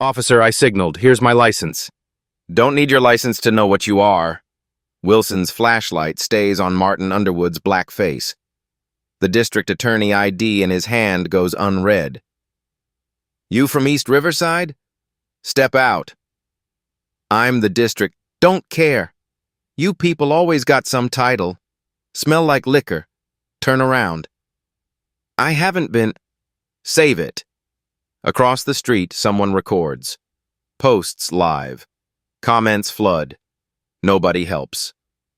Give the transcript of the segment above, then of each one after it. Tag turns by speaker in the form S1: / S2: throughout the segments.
S1: Officer, I signaled. Here's my license. Don't need your license to know what you are. Wilson's flashlight stays on Martin Underwood's black face. The district attorney ID in his hand goes unread. You from East Riverside? Step out. I'm the district. Don't care. You people always got some title. Smell like liquor. Turn around. I haven't been... Save it. Across the street, someone records. Posts live. Comments flood. Nobody helps.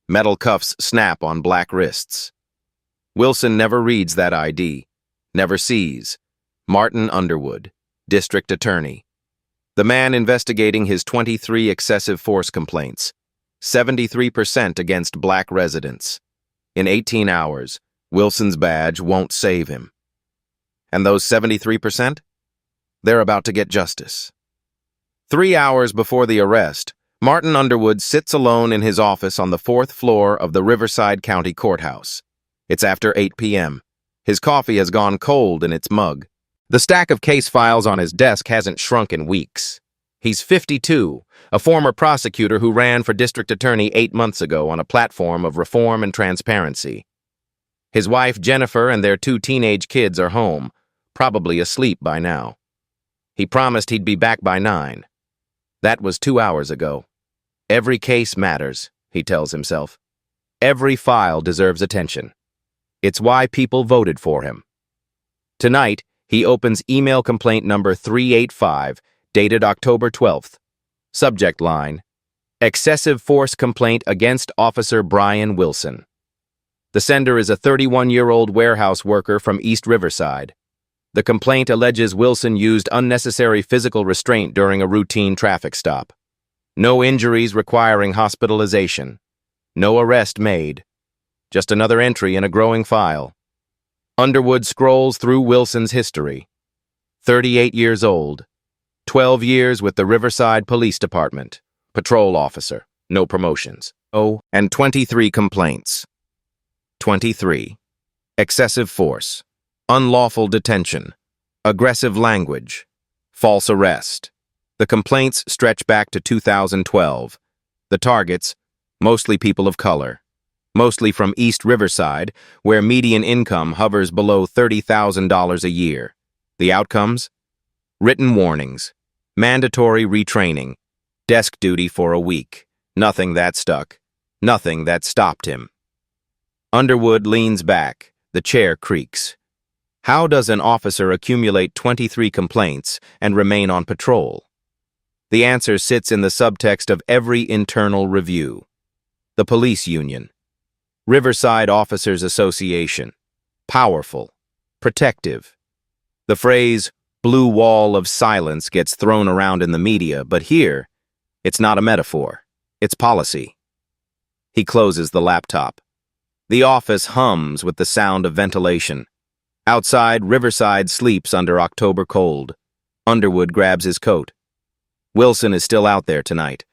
S1: Metal cuffs snap on black wrists. Wilson never reads that ID. Never sees. Martin Underwood, district attorney. The man investigating his 23 excessive force complaints. 73% against black residents. In 18 hours, Wilson's badge won't save him. And those 73%? They're about to get justice. 3 hours before the arrest, Martin Underwood sits alone in his office on the 4th floor of the Riverside County Courthouse. It's after 8 p.m. His coffee has gone cold in its mug. The stack of case files on his desk hasn't shrunk in weeks. He's 52, a former prosecutor who ran for district attorney 8 months ago on a platform of reform and transparency. His wife, Jennifer, and their 2 teenage kids are home, probably asleep by now. He promised he'd be back by 9. That was 2 hours ago. Every case matters, he tells himself. Every file deserves attention. It's why people voted for him. Tonight, he opens email complaint number 385, dated October 12th. Subject line, excessive force complaint against Officer Brian Wilson. The sender is a 31-year-old warehouse worker from East Riverside. The complaint alleges Wilson used unnecessary physical restraint during a routine traffic stop. No injuries requiring hospitalization. No arrest made. Just another entry in a growing file. Underwood scrolls through Wilson's history. 38 years old. 12 years with the Riverside Police Department. Patrol officer. No promotions. And 23 complaints. 23. Excessive force. Unlawful detention. Aggressive language. False arrest. The complaints stretch back to 2012. The targets, mostly people of color. Mostly from East Riverside, where median income hovers below $30,000 a year. The outcomes? Written warnings. Mandatory retraining. Desk duty for a week. Nothing that stuck. Nothing that stopped him. Underwood leans back. The chair creaks. How does an officer accumulate 23 complaints and remain on patrol? The answer sits in the subtext of every internal review. The police union. Riverside Officers Association. Powerful. Protective. The phrase, blue wall of silence, gets thrown around in the media, but here, it's not a metaphor. It's policy. He closes the laptop. The office hums with the sound of ventilation. Outside, Riverside sleeps under October cold. Underwood grabs his coat. Wilson is still out there tonight.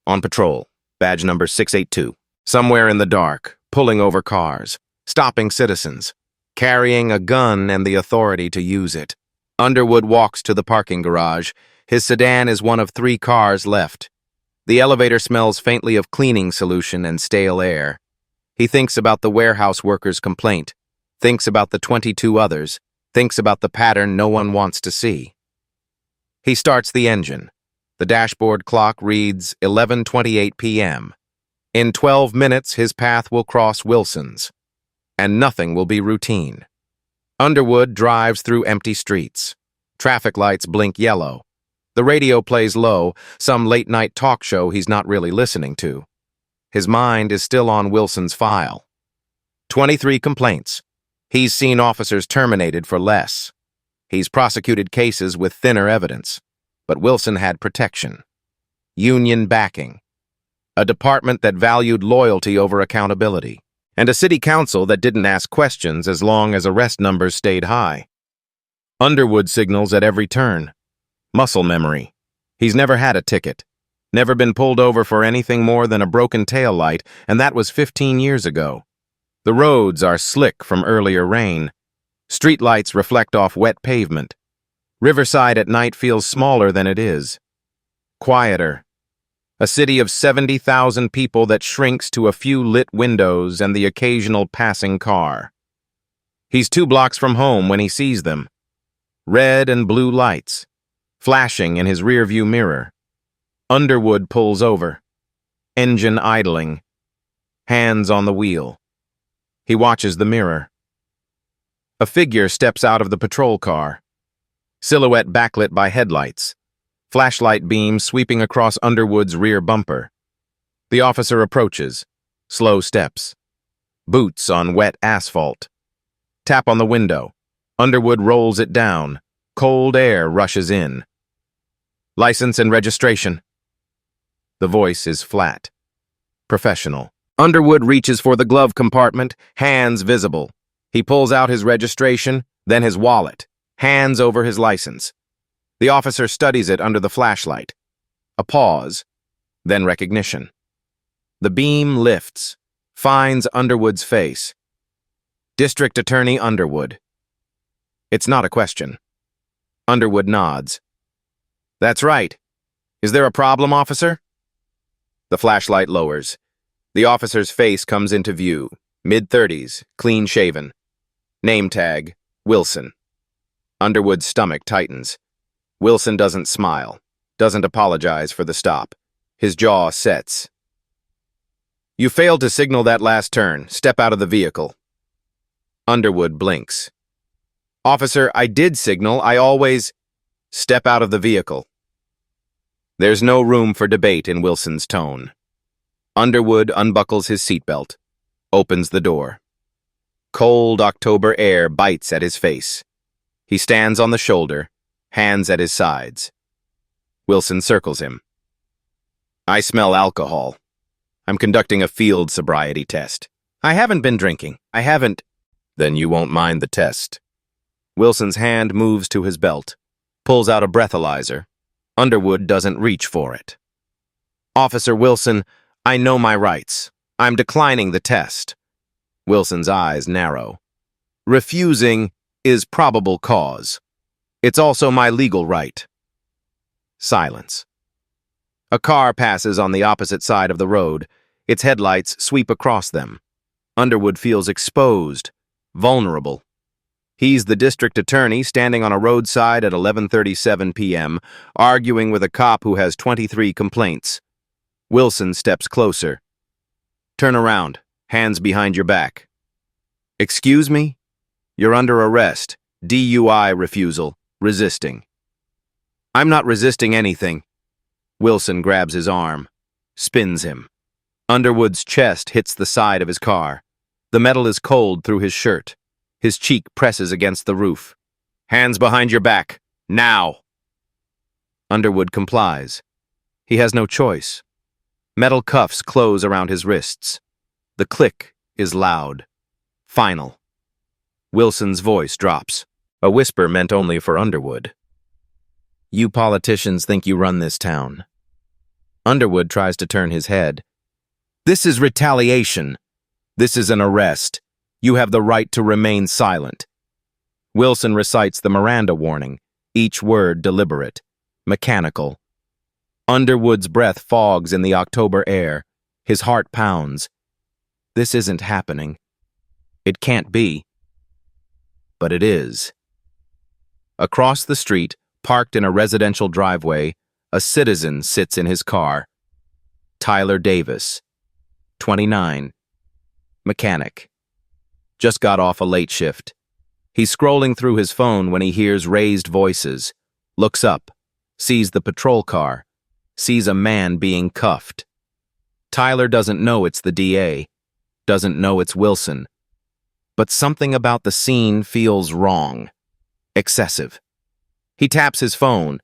S1: On patrol. Badge number 682. Somewhere in the dark, pulling over cars, stopping citizens, carrying a gun and the authority to use it. Underwood walks to the parking garage. His sedan is one of 3 cars left. The elevator smells faintly of cleaning solution and stale air. He thinks about the warehouse worker's complaint, thinks about the 22 others, thinks about the pattern no one wants to see. He starts the engine. The dashboard clock reads 11:28 p.m. In 12 minutes, his path will cross Wilson's, and nothing will be routine. Underwood drives through empty streets. Traffic lights blink yellow. The radio plays low, some late-night talk show he's not really listening to. His mind is still on Wilson's file. 23 complaints. He's seen officers terminated for less. He's prosecuted cases with thinner evidence. But Wilson had protection. Union backing. A department that valued loyalty over accountability. And a city council that didn't ask questions as long as arrest numbers stayed high. Underwood signals at every turn. Muscle memory. He's never had a ticket. Never been pulled over for anything more than a broken taillight, and that was 15 years ago. The roads are slick from earlier rain. Streetlights reflect off wet pavement. Riverside at night feels smaller than it is. Quieter. A city of 70,000 people that shrinks to a few lit windows and the occasional passing car. He's 2 blocks from home when he sees them. Red and blue lights, flashing in his rearview mirror. Underwood pulls over. Engine idling. Hands on the wheel. He watches the mirror. A figure steps out of the patrol car. Silhouette backlit by headlights. Flashlight beam sweeping across Underwood's rear bumper. The officer approaches. Slow steps. Boots on wet asphalt. Tap on the window. Underwood rolls it down. Cold air rushes in. License and registration. The voice is flat. Professional. Underwood reaches for the glove compartment, hands visible. He pulls out his registration, then his wallet, hands over his license. The officer studies it under the flashlight. A pause, then recognition. The beam lifts, finds Underwood's face. District Attorney Underwood. It's not a question. Underwood nods. That's right. Is there a problem, officer? The flashlight lowers. The officer's face comes into view. Mid-30s, clean-shaven. Name tag, Wilson. Underwood's stomach tightens. Wilson doesn't smile, doesn't apologize for the stop. His jaw sets. You failed to signal that last turn. Step out of the vehicle. Underwood blinks. Officer, I did signal. I always... Step out of the vehicle. There's no room for debate in Wilson's tone. Underwood unbuckles his seatbelt, opens the door. Cold October air bites at his face. He stands on the shoulder, hands at his sides. Wilson circles him. I smell alcohol. I'm conducting a field sobriety test. I haven't been drinking. I haven't. Then you won't mind the test. Wilson's hand moves to his belt, pulls out a breathalyzer. Underwood doesn't reach for it. Officer Wilson, I know my rights. I'm declining the test. Wilson's eyes narrow. Refusing is probable cause. It's also my legal right. Silence. A car passes on the opposite side of the road. Its headlights sweep across them. Underwood feels exposed, vulnerable. He's the district attorney standing on a roadside at 11:37 p.m., arguing with a cop who has 23 complaints. Wilson steps closer. Turn around, hands behind your back. Excuse me? You're under arrest. DUI refusal. Resisting. I'm not resisting anything. Wilson grabs his arm, spins him. Underwood's chest hits the side of his car. The metal is cold through his shirt. His cheek presses against the roof. Hands behind your back. Now! Underwood complies. He has no choice. Metal cuffs close around his wrists. The click is loud. Final. Wilson's voice drops. A whisper meant only for Underwood. You politicians think you run this town. Underwood tries to turn his head. This is retaliation. This is an arrest. You have the right to remain silent. Wilson recites the Miranda warning, each word deliberate, mechanical. Underwood's breath fogs in the October air. His heart pounds. This isn't happening. It can't be. But it is. Across the street, parked in a residential driveway, a citizen sits in his car. Tyler Davis, 29. Mechanic. Just got off a late shift. He's scrolling through his phone when he hears raised voices, looks up, sees the patrol car, sees a man being cuffed. Tyler doesn't know it's the DA, doesn't know it's Wilson. But something about the scene feels wrong, excessive. He taps his phone,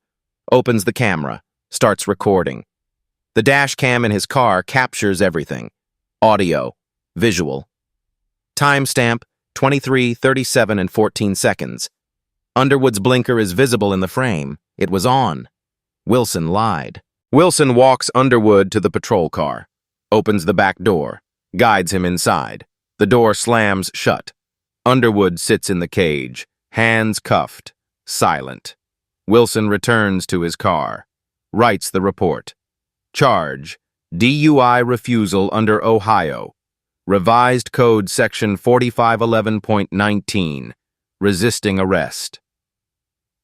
S1: opens the camera, starts recording. The dash cam in his car captures everything. Audio, visual. Timestamp 23, 37, and 14 seconds. Underwood's blinker is visible in the frame. It was on. Wilson lied. Wilson walks Underwood to the patrol car, opens the back door, guides him inside. The door slams shut. Underwood sits in the cage, hands cuffed, silent. Wilson returns to his car. writes the report. Charge: DUI refusal under Ohio. Revised Code Section 4511.19. Resisting arrest.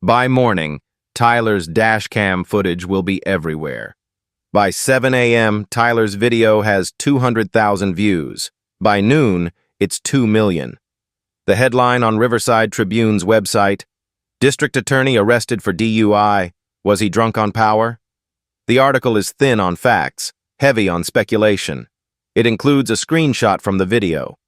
S1: By morning, Tyler's dashcam footage will be everywhere. By 7 a.m., Tyler's video has 200,000 views. By noon, it's 2 million. The headline on Riverside Tribune's website: District Attorney arrested for DUI. Was he drunk on power? The article is thin on facts, heavy on speculation. It includes a screenshot from the video.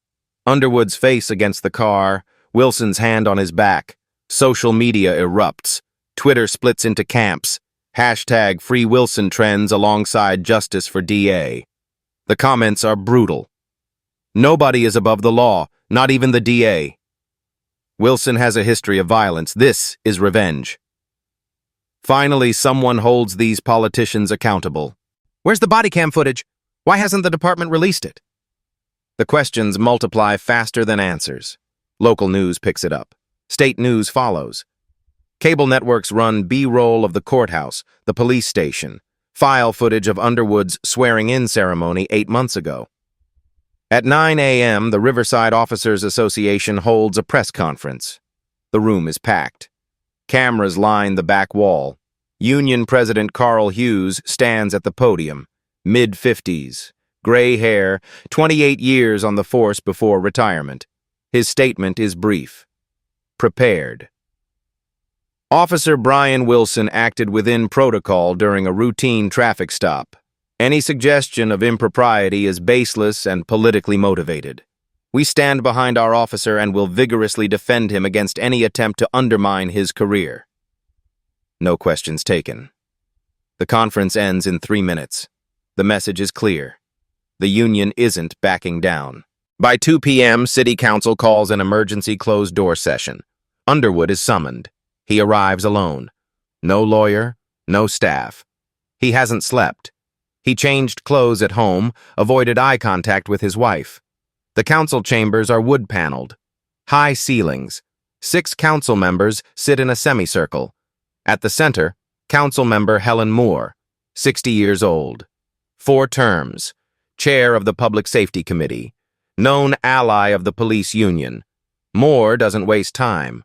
S1: Underwood's face against the car, Wilson's hand on his back. Social media erupts. Twitter splits into camps. Hashtag Free Wilson trends alongside Justice for DA. The comments are brutal. Nobody is above the law, not even the DA. Wilson has a history of violence. This is revenge. Finally, someone holds these politicians accountable. Where's the body cam footage? Why hasn't the department released it? The questions multiply faster than answers. Local news picks it up. State news follows. Cable networks run B-roll of the courthouse, the police station, file footage of Underwood's swearing-in ceremony 8 months ago. At 9 a.m., the Riverside Officers Association holds a press conference. The room is packed. Cameras line the back wall. Union President Carl Hughes stands at the podium, mid-50s, gray hair, 28 years on the force before retirement. His statement is brief. Prepared. Officer Brian Wilson acted within protocol during a routine traffic stop. Any suggestion of impropriety is baseless and politically motivated. We stand behind our officer and will vigorously defend him against any attempt to undermine his career. No questions taken. The conference ends in 3 minutes. The message is clear. The union isn't backing down. By 2 p.m., City Council calls an emergency closed-door session. Underwood is summoned. He arrives alone. No lawyer, no staff. He hasn't slept. He changed clothes at home, avoided eye contact with his wife. The council chambers are wood-paneled. High ceilings. 6 council members sit in a semicircle. At the center, council member Helen Moore, 60 years old. 4 terms. Chair of the Public Safety Committee. Known ally of the police union. Moore doesn't waste time.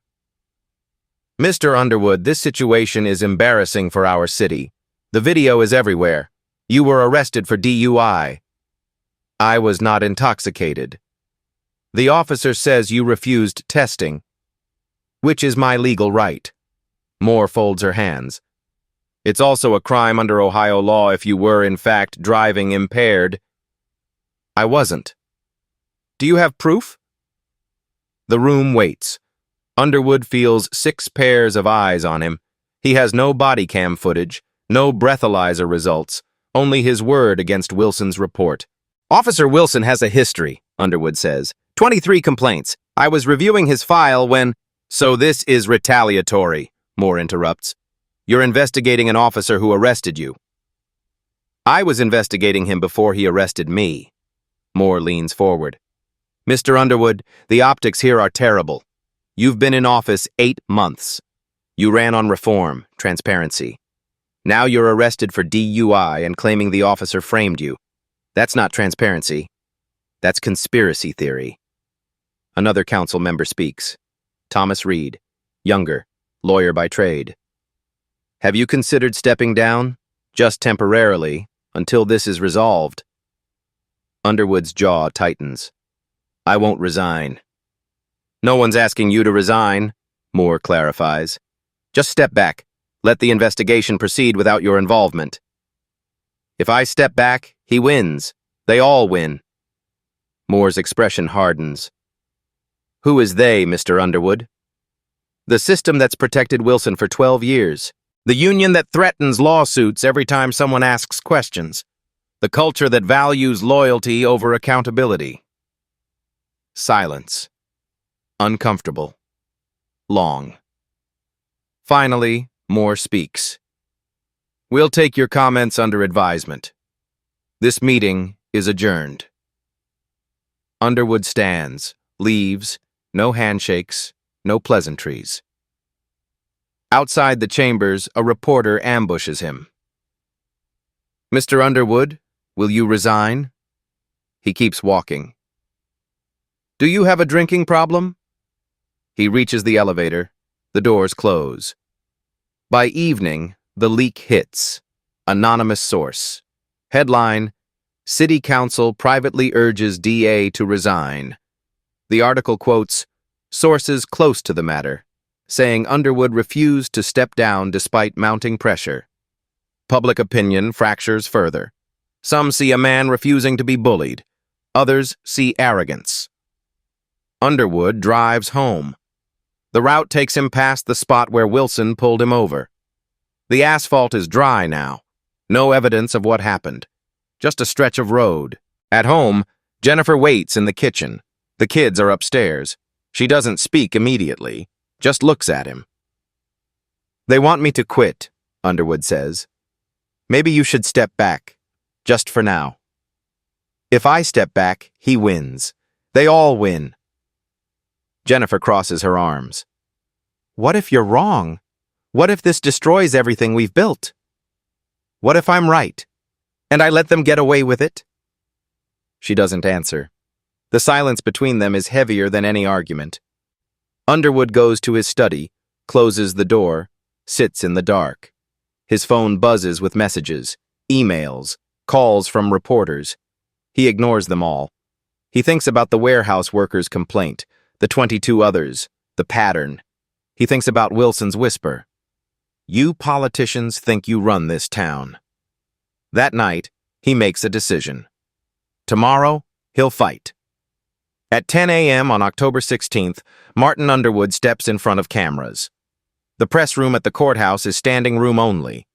S1: Mr. Underwood, this situation is embarrassing for our city. The video is everywhere. You were arrested for DUI. I was not intoxicated. The officer says you refused testing, which is my legal right. Moore folds her hands. It's also a crime under Ohio law if you were, in fact, driving impaired. I wasn't. Do you have proof? The room waits. Underwood feels 6 pairs of eyes on him. He has no body cam footage, no breathalyzer results, only his word against Wilson's report. Officer Wilson has a history, Underwood says. 23 complaints. I was reviewing his file when... So this is retaliatory, Moore interrupts. You're investigating an officer who arrested you. I was investigating him before he arrested me. Moore leans forward. Mr. Underwood, the optics here are terrible. You've been in office 8 months. You ran on reform, transparency. Now you're arrested for DUI and claiming the officer framed you. That's not transparency. That's conspiracy theory. Another council member speaks. Thomas Reed, younger, lawyer by trade. Have you considered stepping down? Just temporarily, until this is resolved. Underwood's jaw tightens. I won't resign. No one's asking you to resign, Moore clarifies. Just step back. Let the investigation proceed without your involvement. If I step back, he wins. They all win. Moore's expression hardens. Who is they, Mr. Underwood? The system that's protected Wilson for 12 years. The union that threatens lawsuits every time someone asks questions. The culture that values loyalty over accountability. Silence. Uncomfortable. Long. Finally, Moore speaks. We'll take your comments under advisement. This meeting is adjourned. Underwood stands, leaves, no handshakes, no pleasantries. Outside the chambers, a reporter ambushes him. Mr. Underwood, will you resign? He keeps walking. Do you have a drinking problem? He reaches the elevator. The doors close. By evening, the leak hits. Anonymous source. Headline: City Council privately urges DA to resign. The article quotes sources close to the matter, saying Underwood refused to step down despite mounting pressure. Public opinion fractures further. Some see a man refusing to be bullied. Others see arrogance. Underwood drives home. The route takes him past the spot where Wilson pulled him over. The asphalt is dry now. No evidence of what happened. Just a stretch of road. At home, Jennifer waits in the kitchen. The kids are upstairs. She doesn't speak immediately, just looks at him. They want me to quit, Underwood says. Maybe you should step back, just for now. If I step back, he wins. They all win. Jennifer crosses her arms. What if you're wrong? What if this destroys everything we've built? What if I'm right, and I let them get away with it? She doesn't answer. The silence between them is heavier than any argument. Underwood goes to his study, closes the door, sits in the dark. His phone buzzes with messages, emails, calls from reporters. He ignores them all. He thinks about the warehouse workers' complaint, the 22 others, the pattern. He thinks about Wilson's whisper. You politicians think you run this town. That night, he makes a decision. Tomorrow, he'll fight. At 10 a.m. on October 16th, Martin Underwood steps in front of cameras. The press room at the courthouse is standing room only.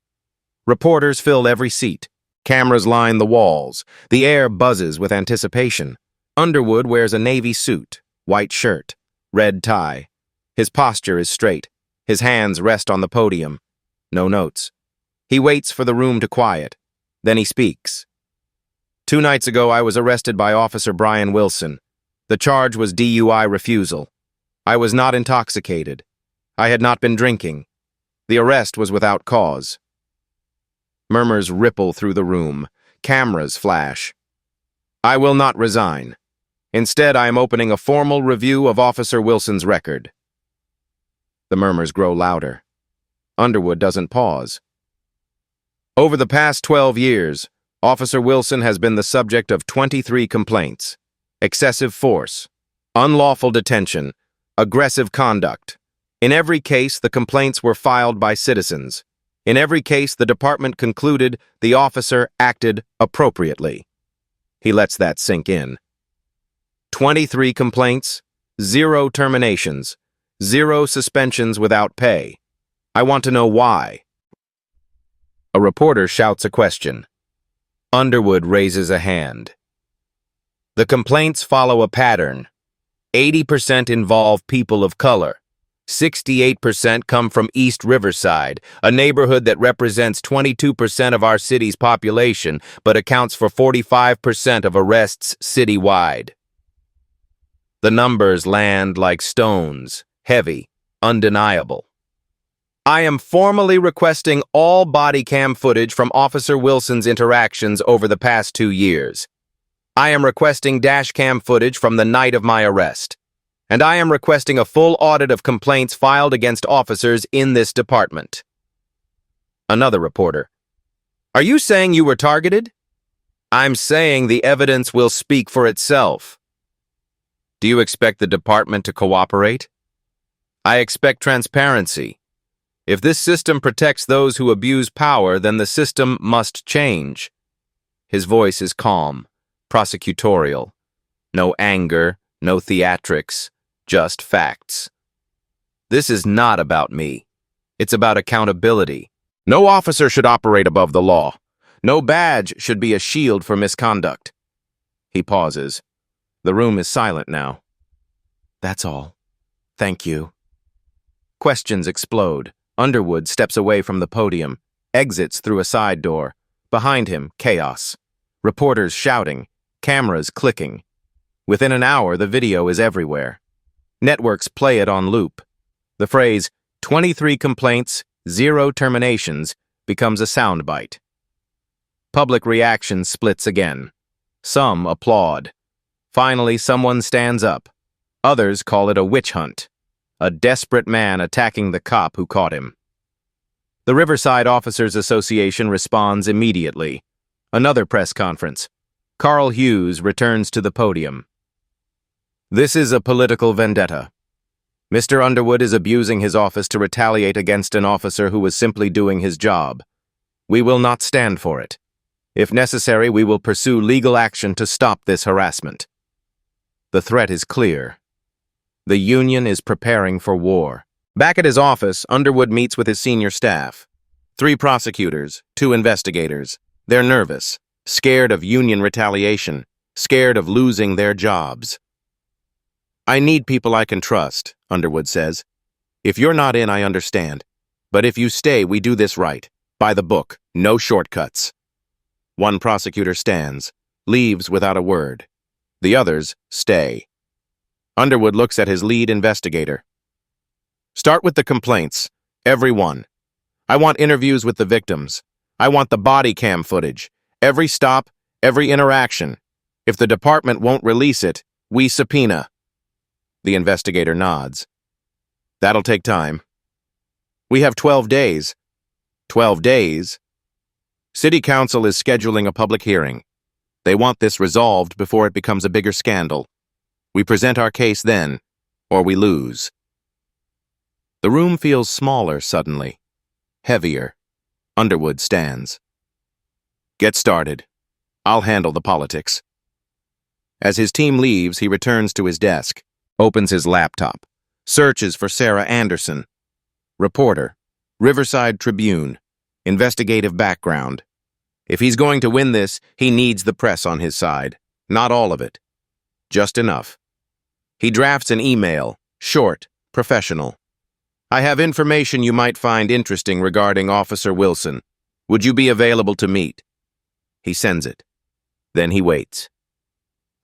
S1: Reporters fill every seat. Cameras line the walls. The air buzzes with anticipation. Underwood wears a navy suit, white shirt, red tie. His posture is straight. His hands rest on the podium. No notes. He waits for the room to quiet. Then he speaks. 2 nights ago, I was arrested by Officer Brian Wilson. The charge was DUI refusal. I was not intoxicated. I had not been drinking. The arrest was without cause. Murmurs ripple through the room. Cameras flash. I will not resign. Instead, I am opening a formal review of Officer Wilson's record. The murmurs grow louder. Underwood doesn't pause. Over the past 12 years, Officer Wilson has been the subject of 23 complaints. Excessive force, unlawful detention, aggressive conduct. In every case, the complaints were filed by citizens. In every case, the department concluded the officer acted appropriately. He lets that sink in. 23 complaints, 0 terminations, 0 suspensions without pay. I want to know why. A reporter shouts a question. Underwood raises a hand. The complaints follow a pattern. 80% involve people of color. 68% come from East Riverside, a neighborhood that represents 22% of our city's population, but accounts for 45% of arrests citywide. The numbers land like stones, heavy, undeniable. I am formally requesting all body cam footage from Officer Wilson's interactions over the past 2 years. I am requesting dash cam footage from the night of my arrest. And I am requesting a full audit of complaints filed against officers in this department. Another reporter. Are you saying you were targeted? I'm saying the evidence will speak for itself. Do you expect the department to cooperate? I expect transparency. If this system protects those who abuse power, then the system must change. His voice is calm, prosecutorial. No anger, no theatrics, just facts. This is not about me. It's about accountability. No officer should operate above the law. No badge should be a shield for misconduct. He pauses. The room is silent now. That's all. Thank you. Questions explode. Underwood steps away from the podium, exits through a side door. Behind him, chaos. Reporters shouting, cameras clicking. Within an hour, the video is everywhere. Networks play it on loop. The phrase, 23 complaints, 0 terminations, becomes a soundbite. Public reaction splits again. Some applaud. Finally, someone stands up. Others call it a witch hunt. A desperate man attacking the cop who caught him. The Riverside Officers Association responds immediately. Another press conference. Carl Hughes returns to the podium. This is a political vendetta. Mr. Underwood is abusing his office to retaliate against an officer who was simply doing his job. We will not stand for it. If necessary, we will pursue legal action to stop this harassment. The threat is clear. The union is preparing for war. Back at his office, Underwood meets with his senior staff. 3 prosecutors, 2 investigators. They're nervous, scared of union retaliation, scared of losing their jobs. I need people I can trust, Underwood says. If you're not in, I understand. But if you stay, we do this right. By the book, no shortcuts. One prosecutor stands, leaves without a word. The others stay. Underwood looks at his lead investigator. Start with the complaints, every one. I want interviews with the victims. I want the body cam footage. Every stop, every interaction. If the department won't release it, we subpoena. The investigator nods. That'll take time. We have 12 days. 12 days? City Council is scheduling a public hearing. They want this resolved before it becomes a bigger scandal. We present our case then, or we lose. The room feels smaller suddenly. Heavier. Underwood stands. Get started. I'll handle the politics. As his team leaves, he returns to his desk, opens his laptop, searches for Sarah Anderson. Reporter, Riverside Tribune, investigative background. If he's going to win this, he needs the press on his side. Not all of it. Just enough. He drafts an email, short, professional. I have information you might find interesting regarding Officer Wilson. Would you be available to meet? He sends it. Then he waits.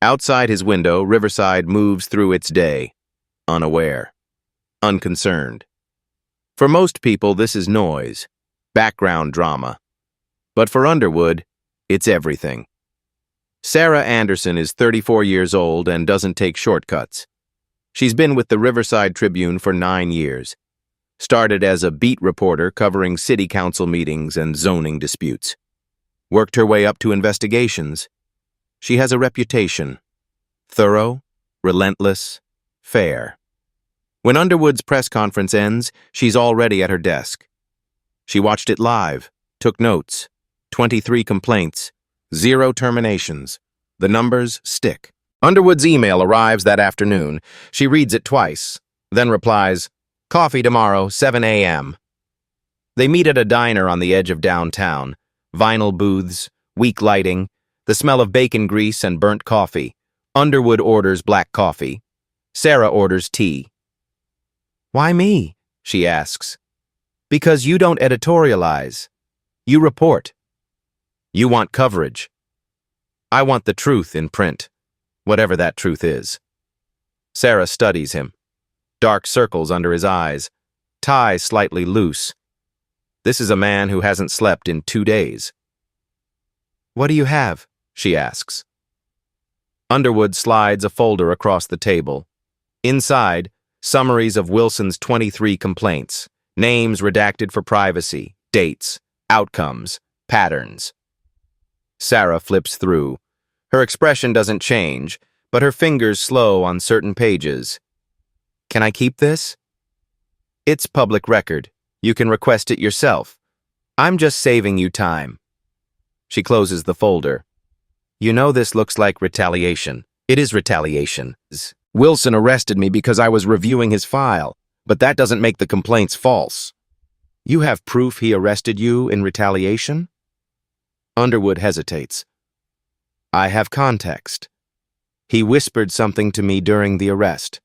S1: Outside his window, Riverside moves through its day, unaware, unconcerned. For most people, this is noise, background drama. But for Underwood, it's everything. Sarah Anderson is 34 years old and doesn't take shortcuts. She's been with the Riverside Tribune for 9 years. Started as a beat reporter covering city council meetings and zoning disputes. Worked her way up to investigations. She has a reputation. Thorough, relentless, fair. When Underwood's press conference ends, she's already at her desk. She watched it live, took notes. 23 complaints, 0 terminations. The numbers stick. Underwood's email arrives that afternoon. She reads it twice, then replies, "Coffee tomorrow, 7 a.m." They meet at a diner on the edge of downtown. Vinyl booths, weak lighting, the smell of bacon grease and burnt coffee. Underwood orders black coffee. Sarah orders tea. "Why me?" she asks. "Because you don't editorialize. You report. You want coverage. I want the truth in print, whatever that truth is." Sarah studies him. Dark circles under his eyes, tie slightly loose. This is a man who hasn't slept in 2 days. "What do you have?" she asks. Underwood slides a folder across the table. Inside, summaries of Wilson's 23 complaints, names redacted for privacy, dates, outcomes, patterns. Sarah flips through. Her expression doesn't change, but her fingers slow on certain pages. "Can I keep this?" "It's public record. You can request it yourself. I'm just saving you time." She closes the folder. "You know this looks like retaliation." "It is retaliation. Wilson arrested me because I was reviewing his file, but that doesn't make the complaints false." "You have proof he arrested you in retaliation?" Underwood hesitates. "I have context. He whispered something to me during the arrest.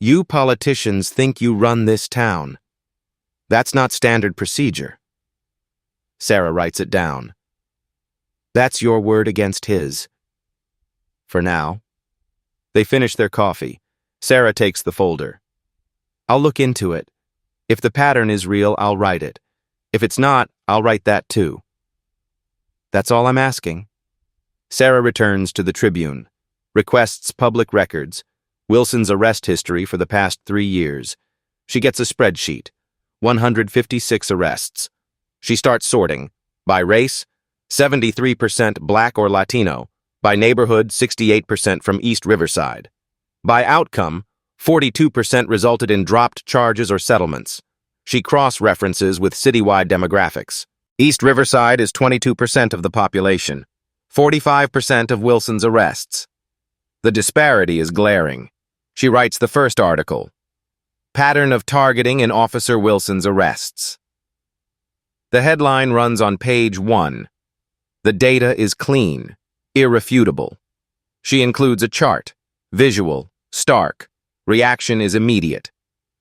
S1: You politicians think you run this town. That's not standard procedure." Sarah writes it down. "That's your word against his." For now. They finish their coffee. Sarah takes the folder. "I'll look into it. If the pattern is real, I'll write it. If it's not, I'll write that too." That's all I'm asking. Sarah returns to the Tribune, requests public records, Wilson's arrest history for the past 3 years. She gets a spreadsheet, 156 arrests. She starts sorting. By race, 73% Black or Latino. By neighborhood, 68% from East Riverside. By outcome, 42% resulted in dropped charges or settlements. She cross-references with citywide demographics. East Riverside is 22% of the population, 45% of Wilson's arrests. The disparity is glaring. She writes the first article, Pattern of Targeting in Officer Wilson's Arrests. The headline runs on page 1. The data is clean, irrefutable. She includes a chart, visual, stark. Reaction is immediate.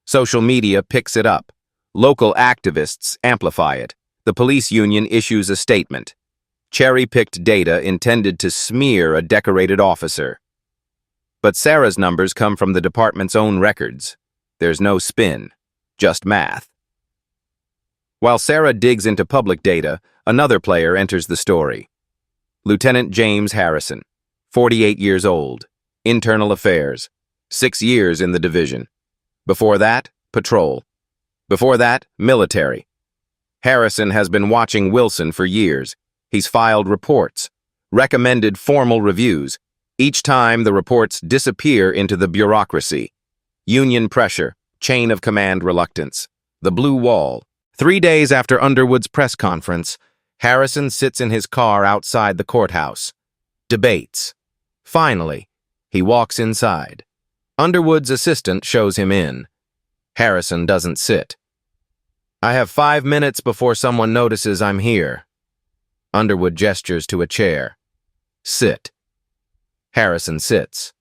S1: Social media picks it up. Local activists amplify it. The police union issues a statement. Cherry-picked data intended to smear a decorated officer. But Sarah's numbers come from the department's own records. There's no spin, just math. While Sarah digs into public data, another player enters the story. Lieutenant James Harrison, 48 years old, Internal Affairs, 6 years in the division. Before that, patrol. Before that, military. Harrison has been watching Wilson for years. He's filed reports, recommended formal reviews. Each time, the reports disappear into the bureaucracy. Union pressure, chain of command reluctance. The blue wall. 3 days after Underwood's press conference, Harrison sits in his car outside the courthouse. Debates. Finally, he walks inside. Underwood's assistant shows him in. Harrison doesn't sit. I have 5 minutes before someone notices I'm here. Underwood gestures to a chair. Sit. Harrison sits.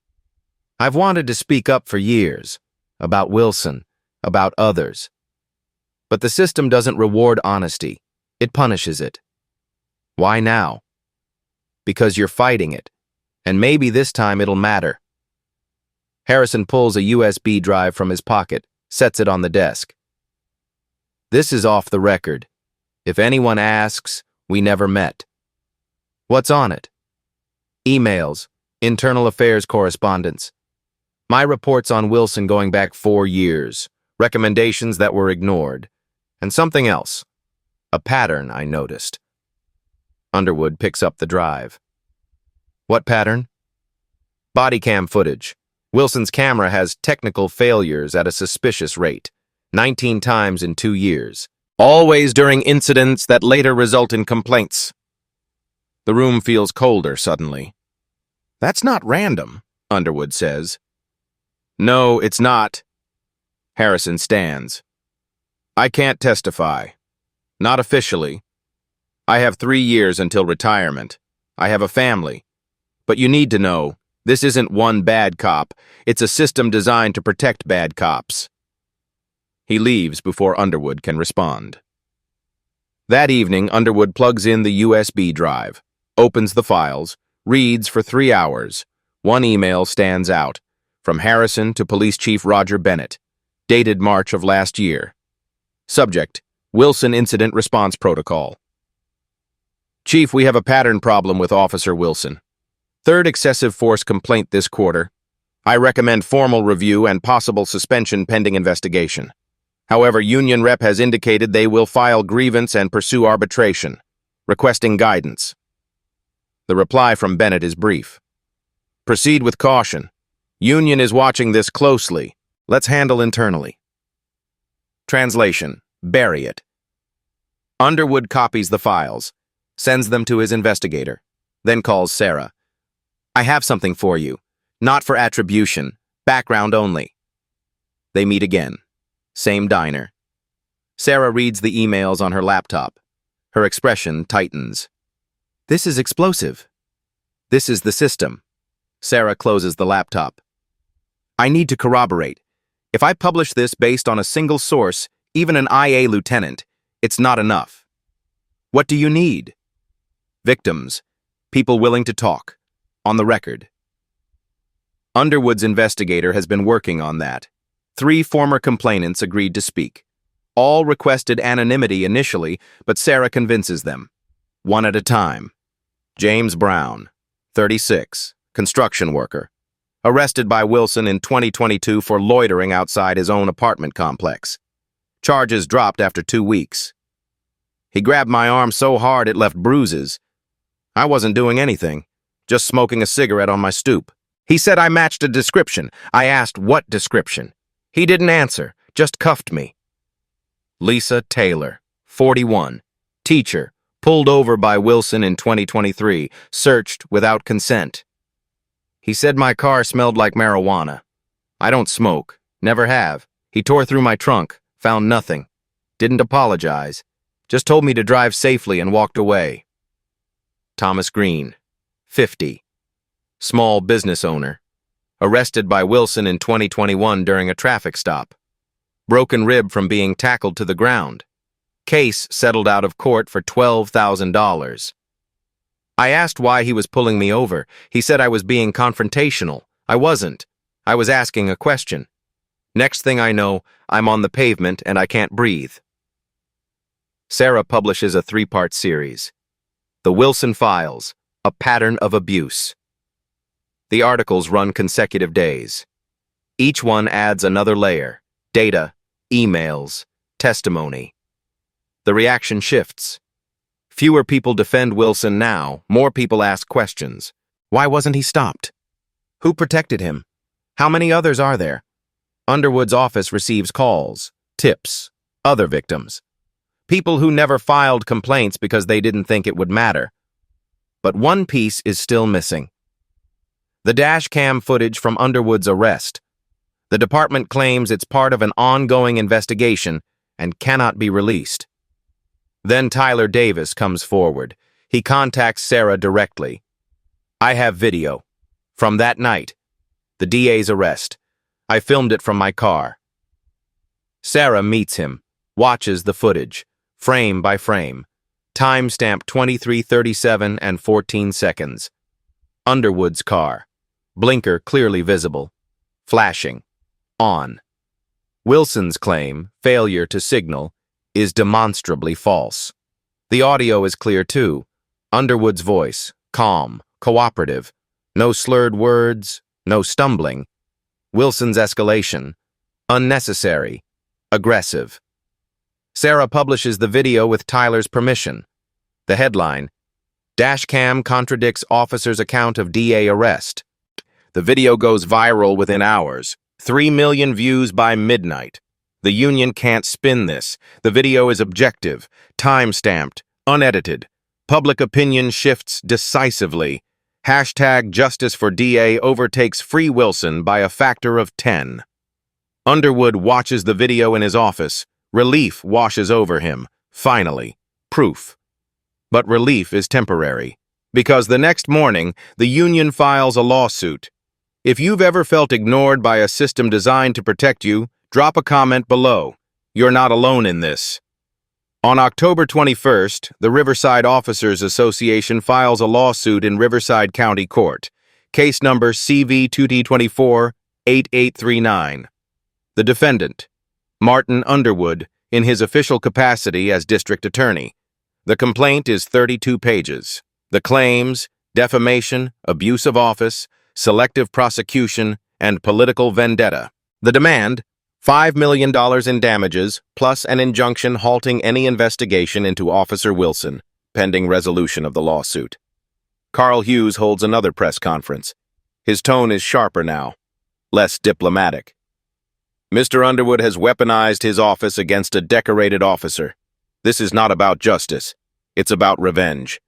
S1: I've wanted to speak up for years, about Wilson, about others. But the system doesn't reward honesty. It punishes it. Why now? Because you're fighting it, and maybe this time it'll matter. Harrison pulls a USB drive from his pocket, sets it on the desk. This is off the record. If anyone asks, we never met. What's on it? Emails, internal affairs correspondence. My reports on Wilson going back 4 years, recommendations that were ignored, and something else. A pattern I noticed. Underwood picks up the drive. What pattern? Body cam footage. Wilson's camera has technical failures at a suspicious rate, 19 times in 2 years, always during incidents that later result in complaints. The room feels colder suddenly. That's not random, Underwood says. No, it's not. Harrison stands. I can't testify. Not officially. I have 3 years until retirement. I have a family. But you need to know, this isn't one bad cop. It's a system designed to protect bad cops. He leaves before Underwood can respond. That evening, Underwood plugs in the USB drive, opens the files, reads for 3 hours. One email stands out, from Harrison to Police Chief Roger Bennett, dated March of last year. Subject, Wilson Incident Response Protocol. Chief, we have a pattern problem with Officer Wilson. 3rd excessive force complaint this quarter. I recommend formal review and possible suspension pending investigation. However, Union Rep has indicated they will file grievance and pursue arbitration, requesting guidance. The reply from Bennett is brief. Proceed with caution. Union is watching this closely. Let's handle internally. Translation. Bury it. Underwood copies the files, sends them to his investigator, then calls Sarah. I have something for you. Not for attribution. Background only. They meet again. Same diner. Sarah reads the emails on her laptop. Her expression tightens. This is explosive. This is the system. Sarah closes the laptop. I need to corroborate. If I publish this based on a single source, even an IA lieutenant, it's not enough. What do you need? Victims. People willing to talk. On the record. Underwood's investigator has been working on that. 3 former complainants agreed to speak. All requested anonymity initially, but Sarah convinces them. One at a time. James Brown, 36, construction worker, arrested by Wilson in 2022 for loitering outside his own apartment complex. Charges dropped after 2 weeks. He grabbed my arm so hard it left bruises. I wasn't doing anything, just smoking a cigarette on my stoop. He said I matched a description. I asked what description. He didn't answer, just cuffed me. Lisa Taylor, 41, teacher, pulled over by Wilson in 2023, searched without consent. He said my car smelled like marijuana. I don't smoke, never have. He tore through my trunk, found nothing. Didn't apologize, just told me to drive safely and walked away. Thomas Green, 50, small business owner, arrested by Wilson in 2021 during a traffic stop. Broken rib from being tackled to the ground. Case settled out of court for $12,000. I asked why he was pulling me over. He said I was being confrontational. I wasn't. I was asking a question. Next thing I know, I'm on the pavement and I can't breathe. Sarah publishes a 3-part series. The Wilson Files, A Pattern of Abuse. The articles run consecutive days. Each one adds another layer: data, emails, testimony. The reaction shifts. Fewer people defend Wilson now, more people ask questions. Why wasn't he stopped? Who protected him? How many others are there? Underwood's office receives calls, tips, other victims. People who never filed complaints because they didn't think it would matter. But one piece is still missing. The dash cam footage from Underwood's arrest. The department claims it's part of an ongoing investigation and cannot be released. Then Tyler Davis comes forward. He contacts Sarah directly. I have video. From that night. The DA's arrest. I filmed it from my car. Sarah meets him, watches the footage, frame by frame. Timestamp 23:37 and 14 seconds. Underwood's car. Blinker clearly visible. Flashing. On. Wilson's claim, failure to signal, is demonstrably false. The audio is clear too. Underwood's voice, calm, cooperative. No slurred words, no stumbling. Wilson's escalation, unnecessary, aggressive. Sarah publishes the video with Tyler's permission. The headline, Dashcam contradicts officer's account of DA arrest. The video goes viral within hours. 3 million views by midnight. The union can't spin this. The video is objective, time-stamped, unedited. Public opinion shifts decisively. Hashtag Justice for DA overtakes Free Wilson by a factor of 10. Underwood watches the video in his office. Relief washes over him. Finally, proof. But relief is temporary, because the next morning, the union files a lawsuit. If you've ever felt ignored by a system designed to protect you, drop a comment below. You're not alone in this. On October 21st, the Riverside Officers Association files a lawsuit in Riverside County Court. Case number CV-2T24-8839. The defendant, Martin Underwood, in his official capacity as district attorney. The complaint is 32 pages. The claims, defamation, abuse of office, selective prosecution, and political vendetta. The demand, $5 million in damages, plus an injunction halting any investigation into Officer Wilson, pending resolution of the lawsuit. Carl Hughes holds another press conference. His tone is sharper now, less diplomatic. Mr. Underwood has weaponized his office against a decorated officer. This is not about justice. It's about revenge.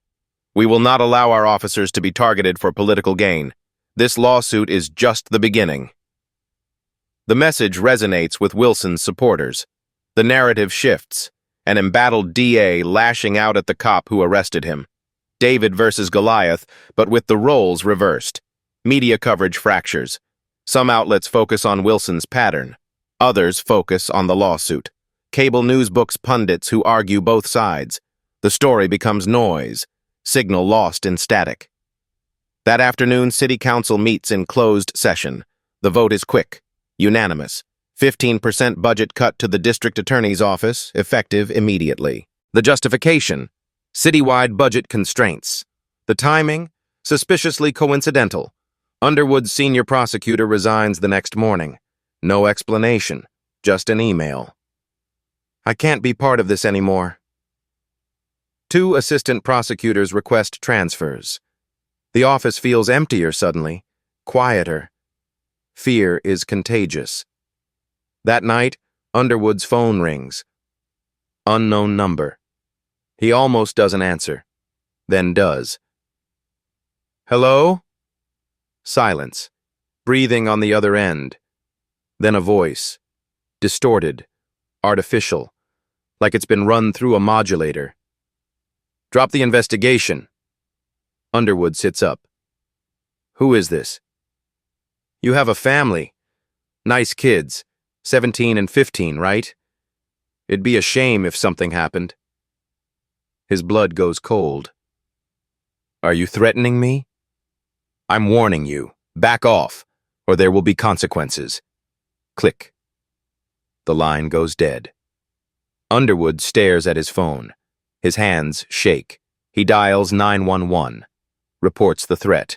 S1: We will not allow our officers to be targeted for political gain. This lawsuit is just the beginning. The message resonates with Wilson's supporters. The narrative shifts, an embattled DA lashing out at the cop who arrested him. David versus Goliath, but with the roles reversed. Media coverage fractures. Some outlets focus on Wilson's pattern. Others focus on the lawsuit. Cable news books pundits who argue both sides. The story becomes noise, signal lost in static. That afternoon, City Council meets in closed session. The vote is quick, unanimous. 15% budget cut to the district attorney's office, effective immediately. The justification, citywide budget constraints. The timing? Suspiciously coincidental. Underwood's senior prosecutor resigns the next morning. No explanation, just an email. I can't be part of this anymore. 2 assistant prosecutors request transfers. The office feels emptier suddenly, quieter. Fear is contagious. That night, Underwood's phone rings. Unknown number. He almost doesn't answer, then does. Hello? Silence. Breathing on the other end. Then a voice. Distorted. Artificial. Like it's been run through a modulator. Drop the investigation. Underwood sits up. Who is this? You have a family. Nice kids. 17 and 15, right? It'd be a shame if something happened. His blood goes cold. Are you threatening me? I'm warning you. Back off, or there will be consequences. Click. The line goes dead. Underwood stares at his phone. His hands shake. He dials 911. Reports the threat.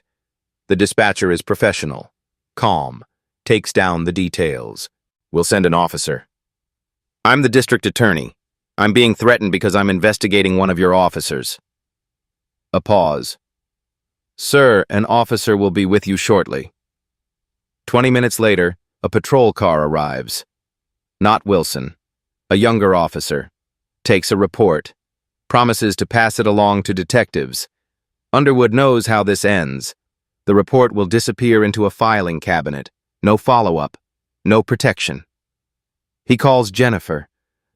S1: The dispatcher is professional, calm, takes down the details. We'll send an officer. I'm the district attorney. I'm being threatened because I'm investigating one of your officers. A pause. Sir, an officer will be with you shortly. 20 minutes later, a patrol car arrives. Not Wilson. A younger officer. Takes a report. Promises to pass it along to detectives. Underwood knows how this ends. The report will disappear into a filing cabinet. No follow-up. No protection. He calls Jennifer.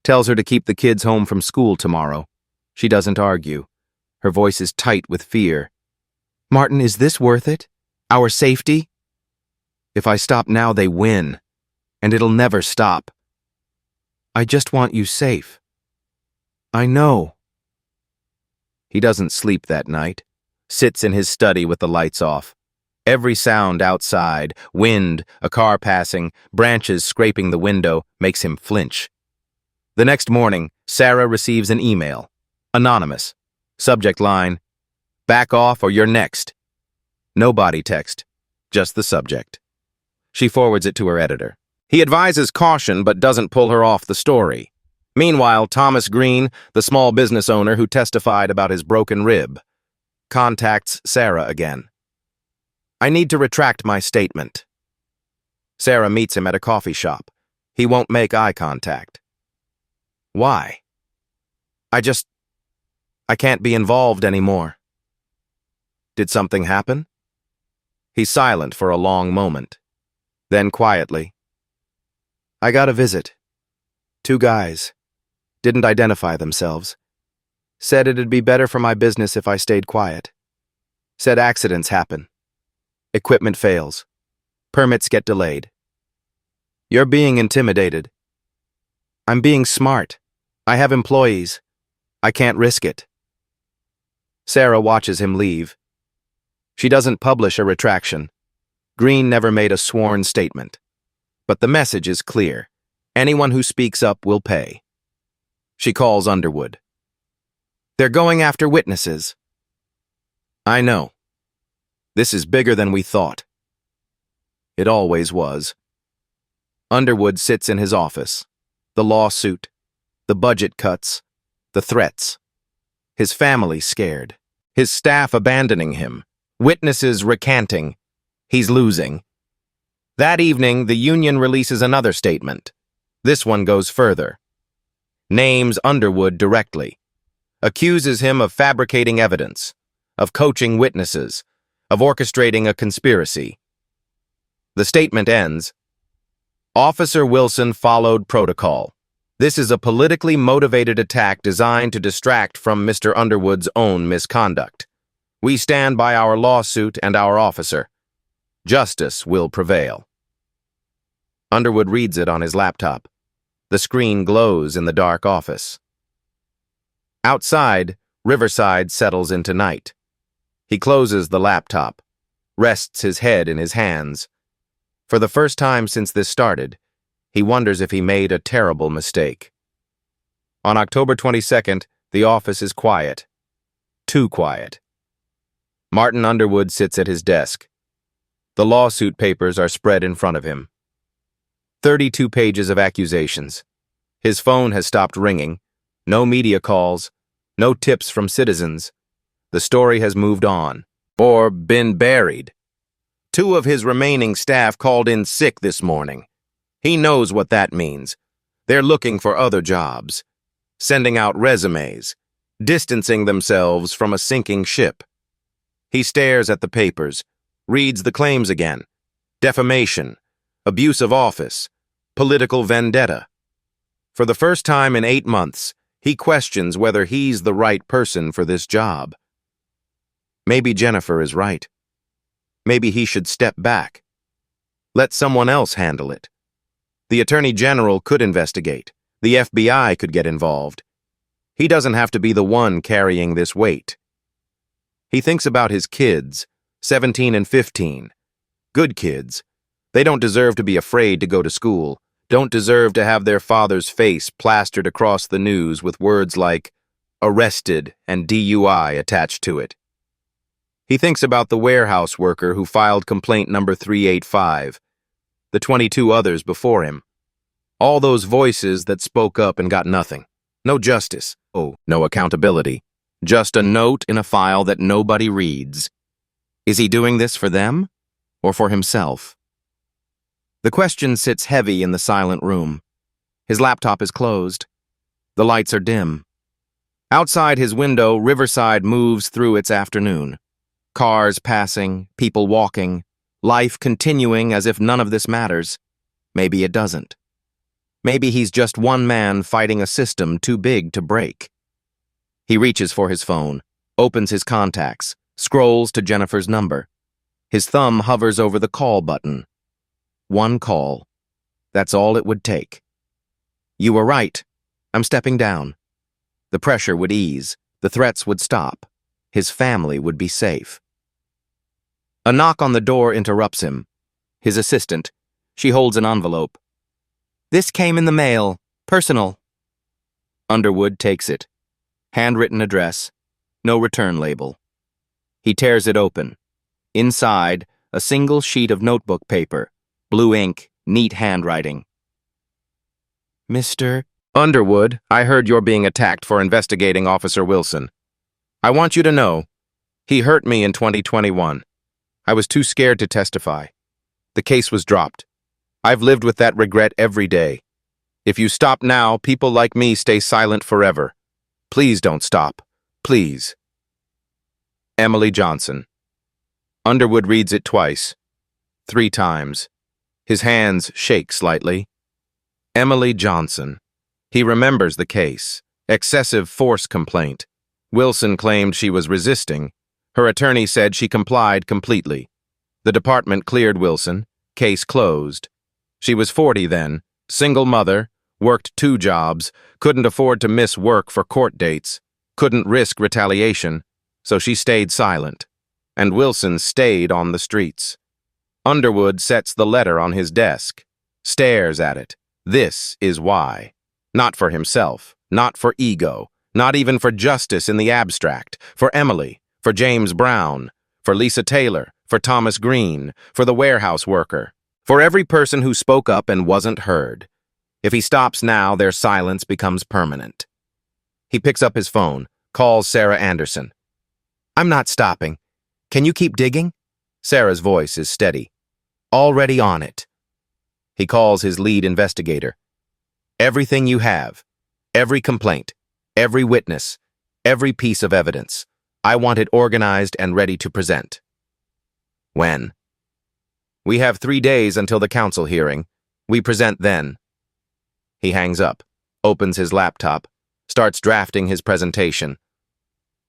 S1: Tells her to keep the kids home from school tomorrow. She doesn't argue. Her voice is tight with fear. Martin, is this worth it? Our safety? If I stop now, they win. And it'll never stop. I just want you safe. I know. He doesn't sleep that night. Sits in his study with the lights off. Every sound outside, wind, a car passing, branches scraping the window, makes him flinch. The next morning, Sarah receives an email. Anonymous. Subject line, back off or you're next. No body text, just the subject. She forwards it to her editor. He advises caution but doesn't pull her off the story. Meanwhile, Thomas Green, the small business owner who testified about his broken rib, contacts Sarah again. I need to retract my statement. Sarah meets him at a coffee shop. He won't make eye contact. Why? I can't be involved anymore. Did something happen? He's silent for a long moment. Then quietly. I got a visit. 2 guys. Didn't identify themselves. Said it'd be better for my business if I stayed quiet. Said accidents happen. Equipment fails. Permits get delayed. You're being intimidated. I'm being smart. I have employees. I can't risk it. Sarah watches him leave. She doesn't publish a retraction. Green never made a sworn statement. But the message is clear. Anyone who speaks up will pay. She calls Underwood. They're going after witnesses. I know. This is bigger than we thought. It always was. Underwood sits in his office. The lawsuit, the budget cuts, the threats. His family scared. His staff abandoning him. Witnesses recanting. He's losing. That evening, the union releases another statement. This one goes further. Names Underwood directly. Accuses him of fabricating evidence, of coaching witnesses, of orchestrating a conspiracy. The statement ends, Officer Wilson followed protocol. This is a politically motivated attack designed to distract from Mr. Underwood's own misconduct. We stand by our lawsuit and our officer. Justice will prevail. Underwood reads it on his laptop. The screen glows in the dark office. Outside, Riverside settles into night. He closes the laptop, rests his head in his hands. For the first time since this started, he wonders if he made a terrible mistake. On October 22nd, the office is quiet. Too quiet. Martin Underwood sits at his desk. The lawsuit papers are spread in front of him. 32 pages of accusations. His phone has stopped ringing. No media calls. No tips from citizens. The story has moved on, or been buried. 2 of his remaining staff called in sick this morning. He knows what that means. They're looking for other jobs, sending out resumes, distancing themselves from a sinking ship. He stares at the papers, reads the claims again. Defamation, abuse of office, political vendetta. For the first time in 8 months, he questions whether he's the right person for this job. Maybe Jennifer is right. Maybe he should step back. Let someone else handle it. The Attorney General could investigate. The FBI could get involved. He doesn't have to be the one carrying this weight. He thinks about his kids, 17 and 15. Good kids. They don't deserve to be afraid to go to school, don't deserve to have their father's face plastered across the news with words like arrested and DUI attached to it. He thinks about the warehouse worker who filed complaint number 385, the 22 others before him. All those voices that spoke up and got nothing. No justice. Oh, no accountability. Just a note in a file that nobody reads. Is he doing this for them or for himself? The question sits heavy in the silent room. His laptop is closed. The lights are dim. Outside his window, Riverside moves through its afternoon. Cars passing, people walking, life continuing as if none of this matters. Maybe it doesn't. Maybe he's just one man fighting a system too big to break. He reaches for his phone, opens his contacts, scrolls to Jennifer's number. His thumb hovers over the call button. One call. That's all it would take. You were right. I'm stepping down. The pressure would ease. The threats would stop. His family would be safe. A knock on the door interrupts him. His assistant. She holds an envelope. This came in the mail. Personal. Underwood takes it. Handwritten address. No return label. He tears it open. Inside, a single sheet of notebook paper. Blue ink, neat handwriting. Mr. Underwood, I heard you're being attacked for investigating Officer Wilson. I want you to know, he hurt me in 2021. I was too scared to testify. The case was dropped. I've lived with that regret every day. If you stop now, people like me stay silent forever. Please don't stop. Please. Emily Johnson. Underwood reads it twice. 3 times. His hands shake slightly. Emily Johnson. He remembers the case. Excessive force complaint. Wilson claimed she was resisting. Her attorney said she complied completely. The department cleared Wilson. Case closed. She was 40 then, single mother, worked 2 jobs, couldn't afford to miss work for court dates, couldn't risk retaliation, so she stayed silent. And Wilson stayed on the streets. Underwood sets the letter on his desk, stares at it. This is why. Not for himself, not for ego, not even for justice in the abstract, for Emily, for James Brown, for Lisa Taylor, for Thomas Green, for the warehouse worker, for every person who spoke up and wasn't heard. If he stops now, their silence becomes permanent. He picks up his phone, calls Sarah Anderson. I'm not stopping. Can you keep digging? Sarah's voice is steady. Already on it. He calls his lead investigator. Everything you have, every complaint, every witness, every piece of evidence. I want it organized and ready to present. When? We have 3 days until the council hearing. We present then. He hangs up, opens his laptop, starts drafting his presentation.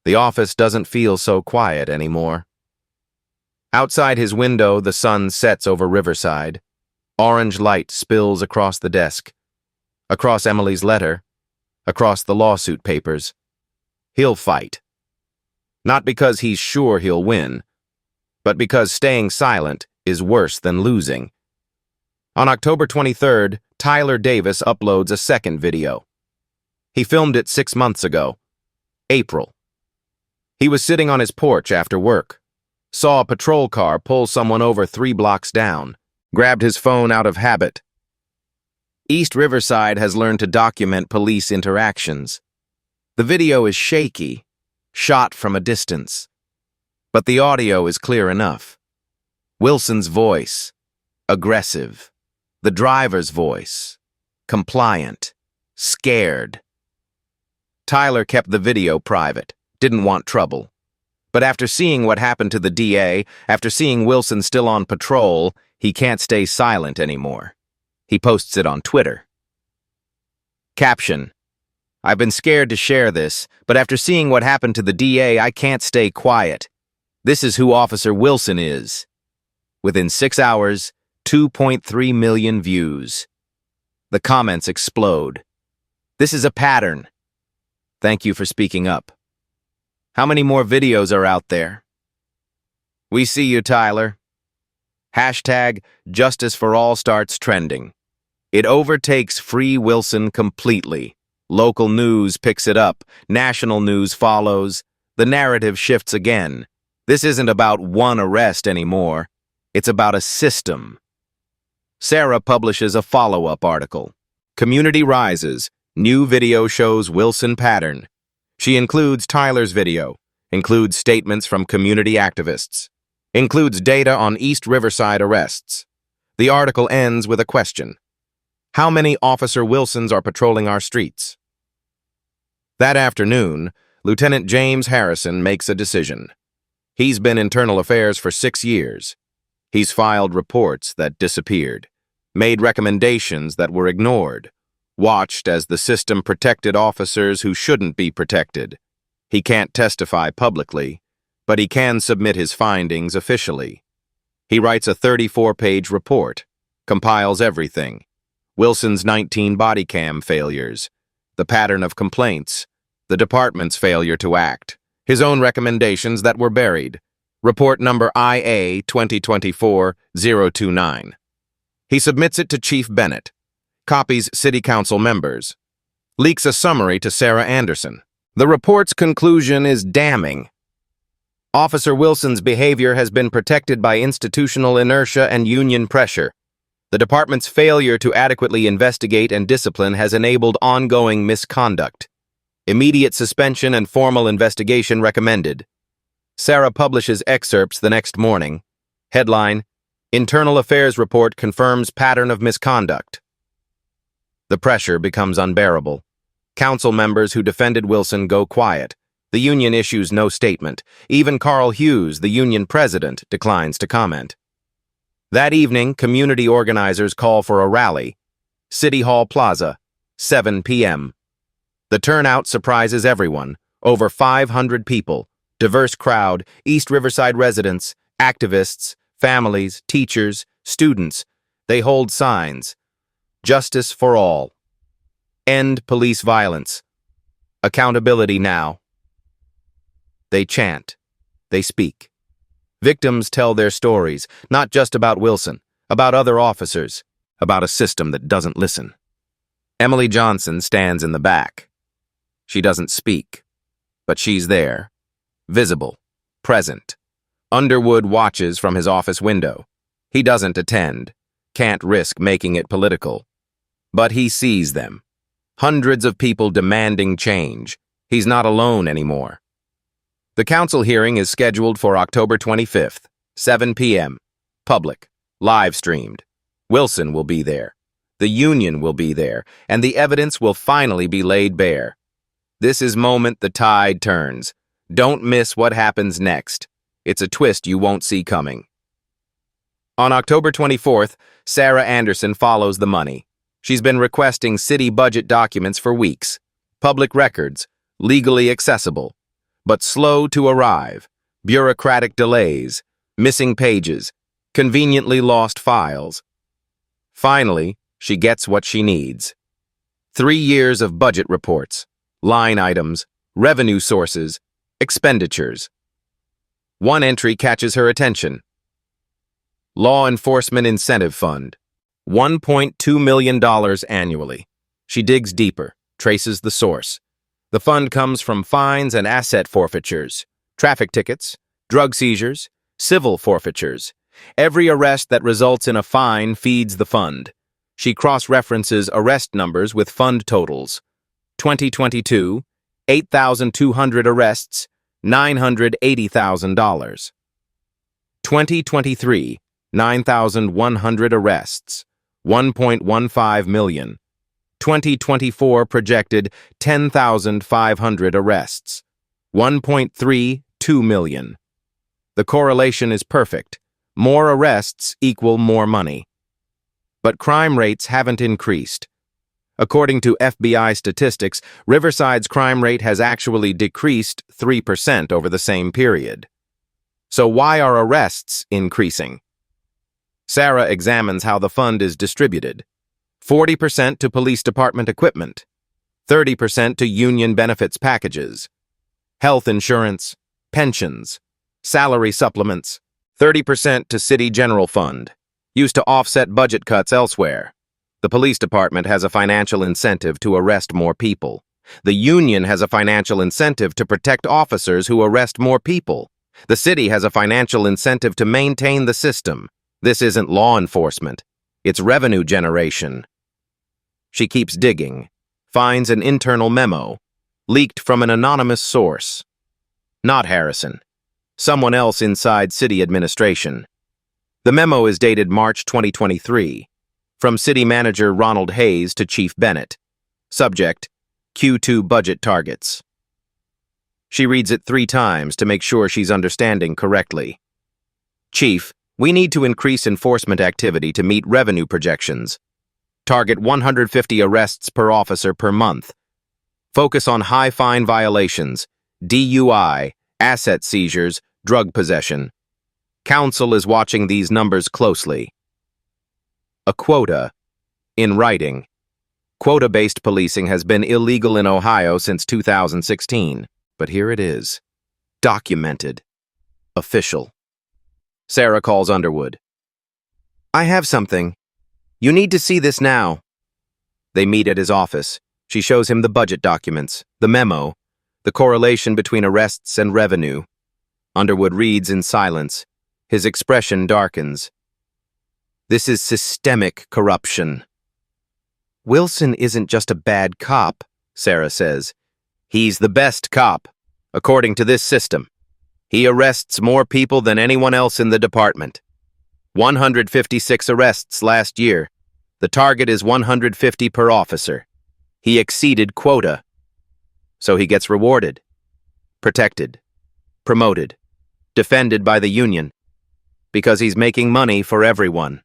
S1: The office doesn't feel so quiet anymore. Outside his window, the sun sets over Riverside. Orange light spills across the desk, across Emily's letter, across the lawsuit papers. He'll fight. Not because he's sure he'll win, but because staying silent is worse than losing. On October 23rd, Tyler Davis uploads a second video. He filmed it 6 months ago. April. He was sitting on his porch after work. saw a patrol car pull someone over 3 blocks down, grabbed his phone out of habit. East Riverside has learned to document police interactions. The video is shaky, shot from a distance, but the audio is clear enough. Wilson's voice, aggressive. The driver's voice, compliant, scared. Tyler kept the video private, didn't want trouble. But after seeing what happened to the DA, after seeing Wilson still on patrol, he can't stay silent anymore. He posts it on Twitter. Caption: I've been scared to share this, but after seeing what happened to the DA, I can't stay quiet. This is who Officer Wilson is. Within 6 hours, 2.3 million views. The comments explode. This is a pattern. Thank you for speaking up. How many more videos are out there? We see you, Tyler. Hashtag Justice for All starts trending. It overtakes Free Wilson completely. Local news picks it up. National news follows. The narrative shifts again. This isn't about one arrest anymore. It's about a system. Sarah publishes a follow-up article. Community rises. New video shows Wilson pattern. She includes Tyler's video, includes statements from community activists, includes data on East Riverside arrests. The article ends with a question. How many Officer Wilsons are patrolling our streets? That afternoon, Lieutenant James Harrison makes a decision. He's been internal affairs for 6 years. He's filed reports that disappeared, made recommendations that were ignored, watched as the system protected officers who shouldn't be protected. He can't testify publicly, but he can submit his findings officially. He writes a 34-page report, compiles everything. Wilson's 19 body cam failures, the pattern of complaints, the department's failure to act, his own recommendations that were buried. Report number IA 2024-029. He submits it to Chief Bennett, copies city council members, leaks a summary to Sarah Anderson. The report's conclusion is damning. Officer Wilson's behavior has been protected by institutional inertia and union pressure. The department's failure to adequately investigate and discipline has enabled ongoing misconduct. Immediate suspension and formal investigation recommended. Sarah publishes excerpts the next morning. Headline: Internal Affairs Report confirms pattern of misconduct. The pressure becomes unbearable. Council members who defended Wilson go quiet. The union issues no statement. Even Carl Hughes, the union president, declines to comment. That evening, community organizers call for a rally. City Hall Plaza, 7 p.m. The turnout surprises everyone. Over 500 people. Diverse crowd, East Riverside residents, activists, families, teachers, students. They hold signs. Justice for all. End police violence. Accountability now. They chant. They speak. Victims tell their stories, not just about Wilson, about other officers, about a system that doesn't listen. Emily Johnson stands in the back. She doesn't speak, but she's there. Visible, present. Underwood watches from his office window. He doesn't attend, can't risk making it political. But he sees them. Hundreds of people demanding change. He's not alone anymore. The council hearing is scheduled for October 25th, 7 p.m. Public, live-streamed. Wilson will be there. The union will be there, and the evidence will finally be laid bare. This is moment the tide turns. Don't miss what happens next. It's a twist you won't see coming. On October 24th, Sarah Anderson follows the money. She's been requesting city budget documents for weeks. Public records, legally accessible, but slow to arrive. Bureaucratic delays, missing pages, conveniently lost files. Finally, she gets what she needs. 3 years of budget reports, line items, revenue sources, expenditures. One entry catches her attention. Law Enforcement Incentive Fund. $1.2 million annually. She digs deeper, traces the source. The fund comes from fines and asset forfeitures, traffic tickets, drug seizures, Civil forfeitures. Every arrest that results in a fine feeds the fund. She cross-references arrest numbers with fund totals. 2022, 8,200 arrests, $980,000. 2023, 9,100 arrests, $1.15 million. 2024 projected 10,500 arrests, $1.32 million. The correlation is perfect. More arrests equal more money. But crime rates haven't increased. According to FBI statistics, Riverside's crime rate has actually decreased 3% over the same period. So why are arrests increasing? Sarah examines how the fund is distributed. 40% to police department equipment, 30% to union benefits packages, health insurance, pensions, salary supplements, 30% to city general fund, used to offset budget cuts elsewhere. The police department has a financial incentive to arrest more people. The union has a financial incentive to protect officers who arrest more people. The city has a financial incentive to maintain the system. This isn't law enforcement. It's revenue generation. She keeps digging, finds an internal memo, leaked from an anonymous source. Not Harrison. Someone else inside city administration. The memo is dated March 2023, from City Manager Ronald Hayes to Chief Bennett. Subject, Q2 budget targets. She reads it 3 times to make sure she's understanding correctly. Chief, we need to increase enforcement activity to meet revenue projections. Target 150 arrests per officer per month. Focus on high fine violations, DUI, asset seizures, drug possession. Council is watching these numbers closely. A quota. In writing. Quota-based policing has been illegal in Ohio since 2016, but here it is. Documented. Official. Sarah calls Underwood. I have something. You need to see this now. They meet at his office. She shows him the budget documents, the memo, the correlation between arrests and revenue. Underwood reads in silence. His expression darkens. This is systemic corruption. Wilson isn't just a bad cop, Sarah says. He's the best cop, according to this system. He arrests more people than anyone else in the department. 156 arrests last year. The target is 150 per officer. He exceeded quota. So he gets rewarded, protected, promoted, defended by the union, because he's making money for everyone.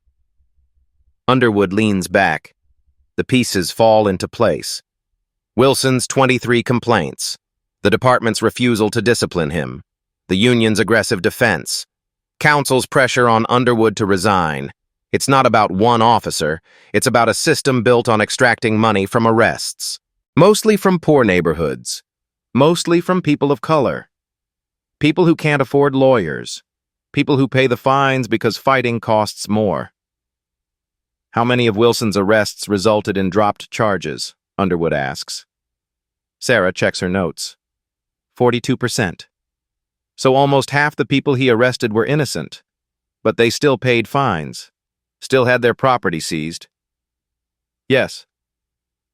S1: Underwood leans back. The pieces fall into place. Wilson's 23 complaints, the department's refusal to discipline him, the union's aggressive defense, council's pressure on Underwood to resign. It's not about one officer, it's about a system built on extracting money from arrests. Mostly from poor neighborhoods. Mostly from people of color. People who can't afford lawyers. People who pay the fines because fighting costs more. How many of Wilson's arrests resulted in dropped charges? Underwood asks. Sarah checks her notes. 42%. So almost half the people he arrested were innocent, but they still paid fines, still had their property seized. Yes.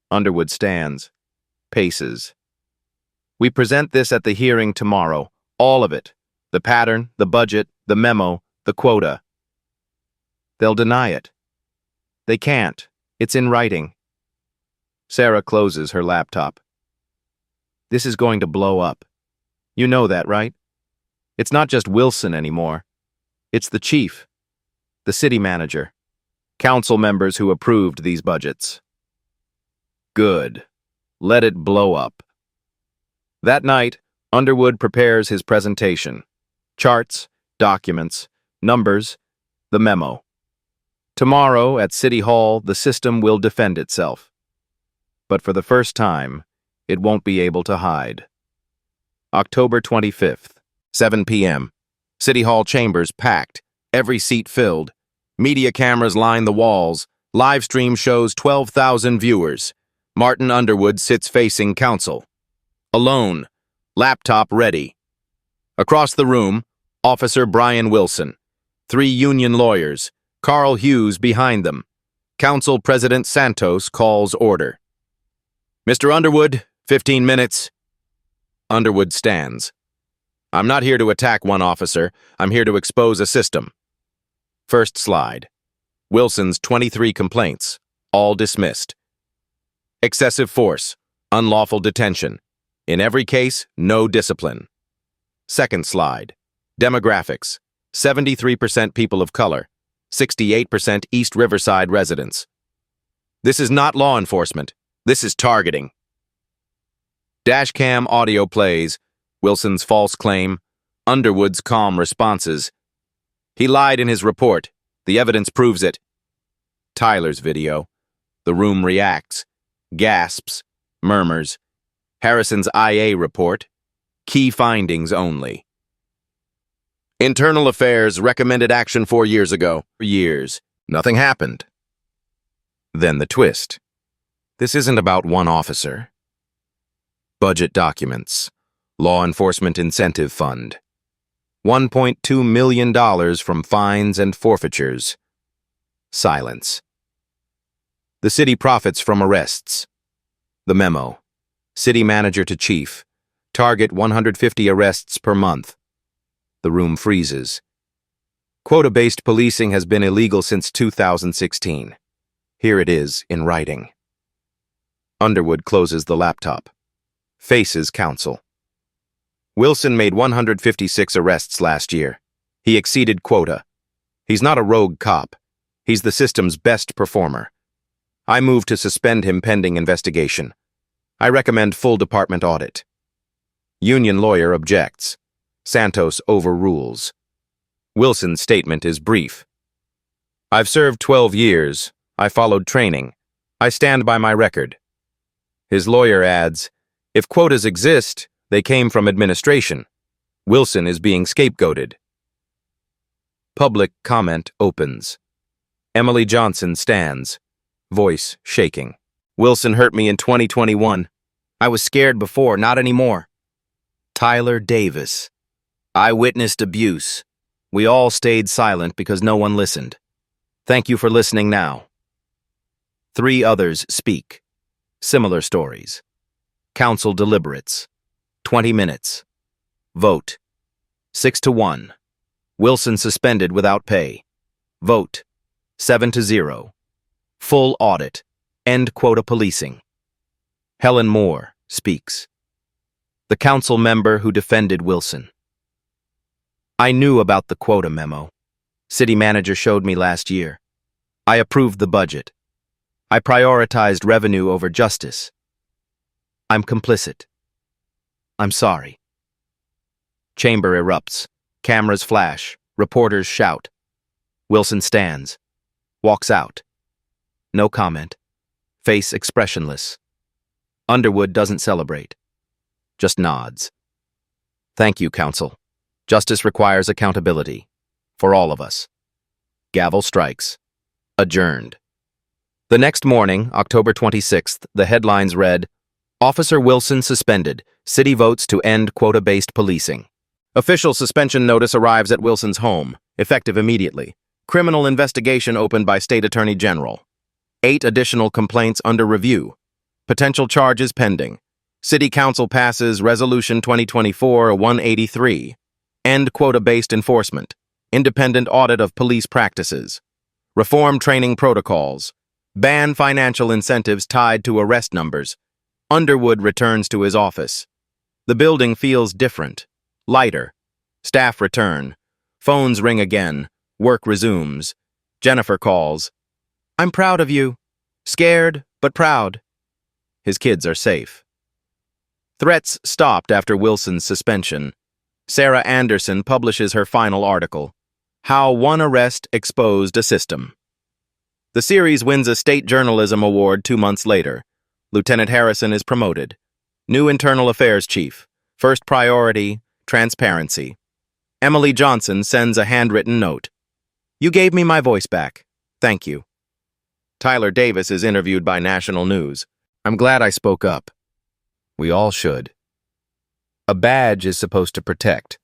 S1: Underwood stands, paces. We present this at the hearing tomorrow, all of it, the pattern, the budget, the memo, the quota. They'll deny it. They can't. It's in writing. Sarah closes her laptop. This is going to blow up. You know that, right? It's not just Wilson anymore. It's the chief, the city manager, council members who approved these budgets. Good. Let it blow up. That night, Underwood prepares his presentation. Charts, documents, numbers, the memo. Tomorrow, at City Hall, the system will defend itself. But for the first time, it won't be able to hide. October 25th, 7 p.m. City Hall chambers packed, every seat filled. Media cameras line the walls. Live stream shows 12,000 viewers. Martin Underwood sits facing council. Alone, laptop ready. Across the room, Officer Brian Wilson. 3 union lawyers. Carl Hughes behind them. Council President Santos calls order. Mr. Underwood, 15 minutes. Underwood stands. I'm not here to attack one officer. I'm here to expose a system. First slide. Wilson's 23 complaints, all dismissed. Excessive force, unlawful detention. In every case, no discipline. Second slide. Demographics, 73% people of color, 68% East Riverside residents. This is not law enforcement. This is targeting. Dashcam audio plays, Wilson's false claim, Underwood's calm responses. He lied in his report. The evidence proves it. Tyler's video. The room reacts. Gasps. Murmurs. Harrison's IA report. Key findings only. Internal Affairs recommended action 4 years ago. For years. Nothing happened. Then the twist. This isn't about one officer. Budget documents. Law Enforcement Incentive Fund. $1.2 million from fines and forfeitures. Silence. The city profits from arrests. The memo. City manager to chief. Target 150 arrests per month. The room freezes. Quota-based policing has been illegal since 2016. Here it is in writing. Underwood closes the laptop. Faces counsel. Wilson made 156 arrests last year. He exceeded quota. He's not a rogue cop. He's the system's best performer. I move to suspend him pending investigation. I recommend full department audit. Union lawyer objects. Santos overrules. Wilson's statement is brief. I've served 12 years. I followed training. I stand by my record. His lawyer adds, if quotas exist, they came from administration. Wilson is being scapegoated. Public comment opens. Emily Johnson stands, voice shaking. Wilson hurt me in 2021. I was scared before, not anymore. Tyler Davis. I witnessed abuse. We all stayed silent because no one listened. Thank you for listening now. 3 others speak. Similar stories. Council deliberates. 20 minutes. Vote. 6-1. Wilson suspended without pay. Vote. 7-0. Full audit. End quota policing. Helen Moore speaks. The council member who defended Wilson. I knew about the quota memo. City manager showed me last year. I approved the budget. I prioritized revenue over justice. I'm complicit. I'm sorry. Chamber erupts. Cameras flash. Reporters shout. Wilson stands. Walks out. No comment. Face expressionless. Underwood doesn't celebrate. Just nods. Thank you, counsel. Justice requires accountability. For all of us. Gavel strikes. Adjourned. The next morning, October 26th, the headlines read, Officer Wilson suspended. City votes to end quota-based policing. Official suspension notice arrives at Wilson's home, effective immediately. Criminal investigation opened by State Attorney General. 8 additional complaints under review. Potential charges pending. City Council passes Resolution 2024-183. End quota-based enforcement. Independent audit of police practices. Reform training protocols. Ban financial incentives tied to arrest numbers. Underwood returns to his office. The building feels different. Lighter. Staff return. Phones ring again. Work resumes. Jennifer calls. I'm proud of you. Scared, but proud. His kids are safe. Threats stopped after Wilson's suspension. Sarah Anderson publishes her final article, How One Arrest Exposed a System. The series wins a state journalism award 2 months later. Lieutenant Harrison is promoted. New Internal Affairs Chief. First priority, transparency. Emily Johnson sends a handwritten note. You gave me my voice back. Thank you. Tyler Davis is interviewed by National News. I'm glad I spoke up. We all should. A badge is supposed to protect,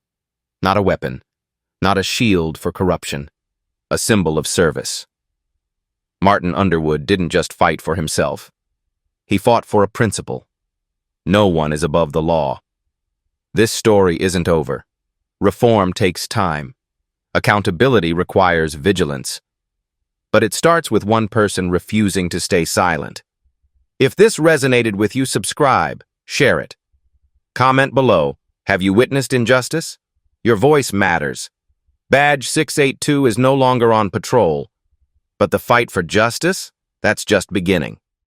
S1: not a weapon. not a shield for corruption, a symbol of service. Martin Underwood didn't just fight for himself. He fought for a principle. No one is above the law. This story isn't over. Reform takes time. Accountability requires vigilance. But it starts with one person refusing to stay silent. If this resonated with you, subscribe, share it. Comment below, have you witnessed injustice? Your voice matters. Badge 682 is no longer on patrol. But the fight for justice? That's just beginning.